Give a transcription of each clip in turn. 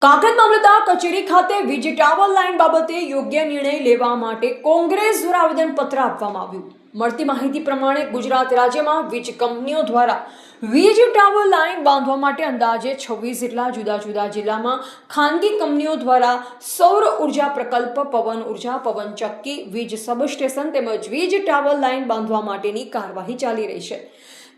કાંકરેજ મામલતદાર કચેરી ખાતે વીજ ટાવર લાઇન બાબતે યોગ્ય નિર્ણય લેવા માટે કોંગ્રેસ દ્વારા આવેદનપત્ર આપવામાં આવ્યું। મળતી માહિતી પ્રમાણે ગુજરાત રાજ્યમાં વીજ કંપનીઓ દ્વારા વીજ ટાવર લાઇન બાંધવા માટે અંદાજે 26 જેટલા જુદા જુદા જિલ્લામાં ખાનગી કંપનીઓ દ્વારા સૌર ઉર્જા પ્રકલ્પ, પવન ઉર્જા, પવન ચક્કી, વીજ સબસ્ટેશન તેમજ વીજ ટાવર લાઇન બાંધવા માટેની કાર્યવાહી ચાલી રહી છે।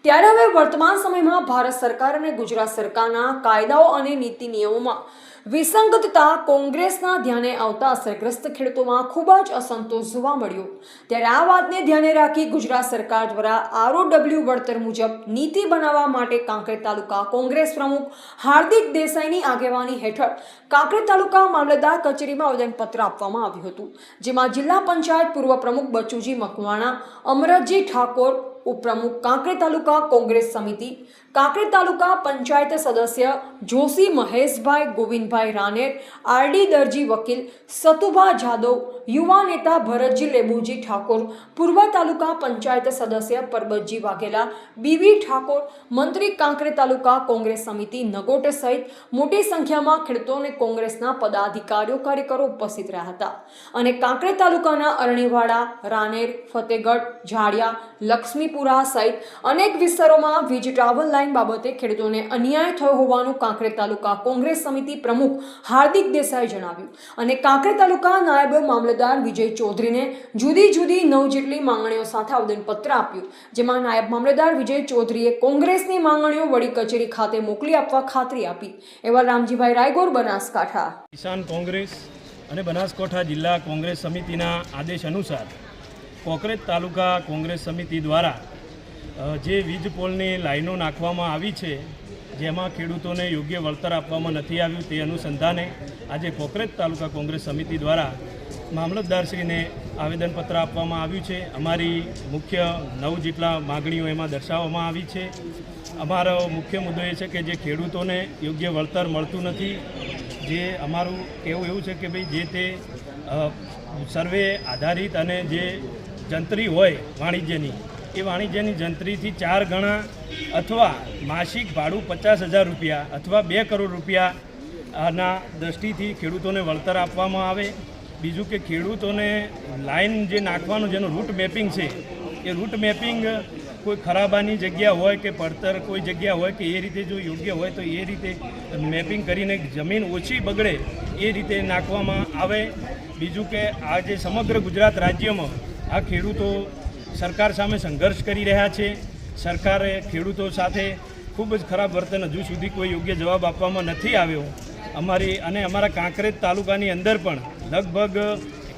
ત્યારે હવે વર્તમાન સમયમાં ભારત સરકાર અને ગુજરાત સરકારના કાયદાઓ અને નીતિ નિયમોમાં વિસંગતતા કોંગ્રેસના ધ્યાને આવતા અસરગ્રસ્ત ખેડૂતોમાં ખૂબ જ અસંતોષ જોવા મળ્યો। ત્યારે આ વાતને ધ્યાને રાખી ગુજરાત સરકાર દ્વારા ROW વળતર મુજબ નીતિ બનાવવા માટે કાંકરેજ તાલુકા કોંગ્રેસ પ્રમુખ હાર્દિક દેસાઈની આગેવાની હેઠળ કાંકરેજ તાલુકા મામલતદાર કચેરીમાં આવેદનપત્ર આપવામાં આવ્યું હતું, જેમાં જિલ્લા પંચાયત પૂર્વ પ્રમુખ બચુજી મકવાણા, અમરતજી ઠાકોર, ઉપપ્રમુખ કાંકરેજ તાલુકા કોંગ્રેસ સમિતિ, કાંકરેજ તાલુકા પંચાયત સદસ્ય જોશી મહેશભાઈ, ગોવિંદભાઈ રાનેર, RD દરજી વકીલ, સતુભા જાદવ, યુવા નેતા ભરતજી લેબુજી ઠાકોર, પૂર્વ તાલુકા પંચાયત સદસ્ય પરબતજી વાઘેલા, BV ઠાકોર, મંત્રી કાંકરેજ તાલુકા કોંગ્રેસ સમિતિ નગોટ સહિત મોટી સંખ્યામાં ખેડૂતો અને કોંગ્રેસના પદાધિકારીઓ કાર્યકરો ઉપસ્થિત રહ્યા હતા અને કાંકરેજ તાલુકાના અરણીવાડા, રાનેર, ફતેગઢ, ઝાડિયા, લક્ષ્મીપુરા સહિત અનેક વિસ્તારોમાં વીજ ટાવર લાઇન બાબતે ખેડૂતોને અન્યાય થયો હોવાનું કાંકરેજ તાલુકા કોંગ્રેસ સમિતિ પ્રમુખ હાર્દિક દેસાઈ જણાવ્યું અને કાંકરેજ તાલુકા નાયબ મામલતદાર વિજય ચૌધરીને જુદી જુદી 9 જેટલી માંગણીઓ સાથે આવેદનપત્ર આપ્યું, જેમાં નાયબ મામલતદાર વિજય ચૌધરીએ કોંગ્રેસની માંગણીઓ વડી કચેરી ખાતે મોકલી આપવા ખાતરી આપી। એવા રામજીભાઈ રાયગોર, બનાસકાંઠા। કિસાન કોંગ્રેસ અને બનાસકાંઠા જિલ્લા કોંગ્રેસ સમિતિના આદેશ અનુસાર કાંકરેજ તાલુકા કોંગ્રેસ સમિતિ દ્વારા જે વીજ પોલની લાઈનો નાખવામાં આવી છે, જેમાં ખેડૂતોને યોગ્ય વળતર આપવામાં નથી આવ્યું, તે અનુસંધાને આજે કાંકરેજ તાલુકા કોંગ્રેસ સમિતિ દ્વારા મામલતદારશ્રીને આવેદનપત્ર આપવામાં આવ્યું છે। અમારી મુખ્ય 9 જેટલા માગણીઓ એમાં દર્શાવવામાં આવી છે। અમારો મુખ્ય મુદ્દો એ છે કે જે ખેડૂતોને યોગ્ય વળતર મળતું નથી। જે અમારું કહેવું એવું છે કે ભાઈ જે તે સર્વે આધારિત અને જે જંત્રી હોય વાણિજ્યની, એ વાણિજ્યની જંત્રીથી 4 ગણા અથવા માસિક ભાડું 50,000 રૂપિયા અથવા 2 કરોડ રૂપિયાના દ્રષ્ટિથી ખેડૂતોને વળતર આપવામાં આવે। બીજું કે ખેડૂતોને લાઈન જે નાખવાનું જેનું રૂટ મેપિંગ છે, એ રૂટ મેપિંગ કોઈ ખરાબાની જગ્યા હોય કે પડતર કોઈ જગ્યા હોય કે એ રીતે જો યોગ્ય હોય તો એ રીતે મેપિંગ કરીને જમીન ઓછી બગડે એ રીતે નાખવામાં આવે। બીજું કે આ જે સમગ્ર ગુજરાત રાજ્યમાં આ ખેડૂતો સરકાર સામે સંઘર્ષ કરી રહ્યા છે। સરકારે ખેડૂતો સાથે ખૂબ જ ખરાબ વર્તન હજુ સુધી કોઈ યોગ્ય જવાબ આપવામાં નથી આવ્યો। અમારા કાંકરેજ તાલુકાની અંદર પણ લગભગ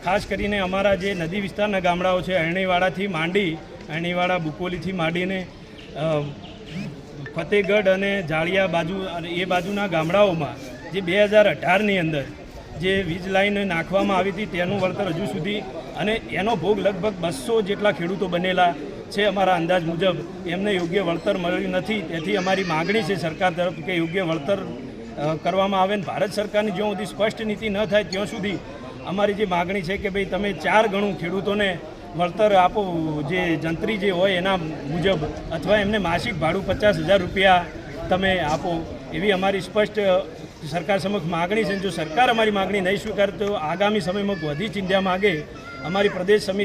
ખાસ કરીને અમારા જે નદી વિસ્તારના ગામડાઓ છે, અરણીવાડાથી માંડી, અરણીવાડા બુકોલીથી માંડીને ફતેગઢ અને ઝાડિયા બાજુ એ બાજુના ગામડાઓમાં જે 2018ની અંદર જે વીજ લાઈન નાખવામાં આવી હતી તેનું વળતર હજુ સુધી, અને એનો ભોગ લગભગ 200 જેટલા ખેડૂતો બનેલા છે અમારા અંદાજ મુજબ, એમને યોગ્ય વળતર મળ્યું નથી। તેથી અમારી માગણી છે સરકાર તરફ કે યોગ્ય વળતર કરવામાં આવે ને ભારત સરકારની જ્યાં સુધી સ્પષ્ટ નીતિ ન થાય ત્યાં સુધી અમારી જે માગણી છે કે ભાઈ તમે 4 ગણું ખેડૂતોને વળતર આપો, જે જંત્રી જે હોય એના મુજબ, અથવા એમને માસિક ભાડું 50,000 રૂપિયા તમે આપો, એવી અમારી સ્પષ્ટ સરકાર સમક્ષ માગણી છે। જો સરકાર અમારી માગણી નહીં સ્વીકારે તો આગામી સમયમાં વધી ચિંધ્યા માગે અમારી પ્રદેશ સમિતિ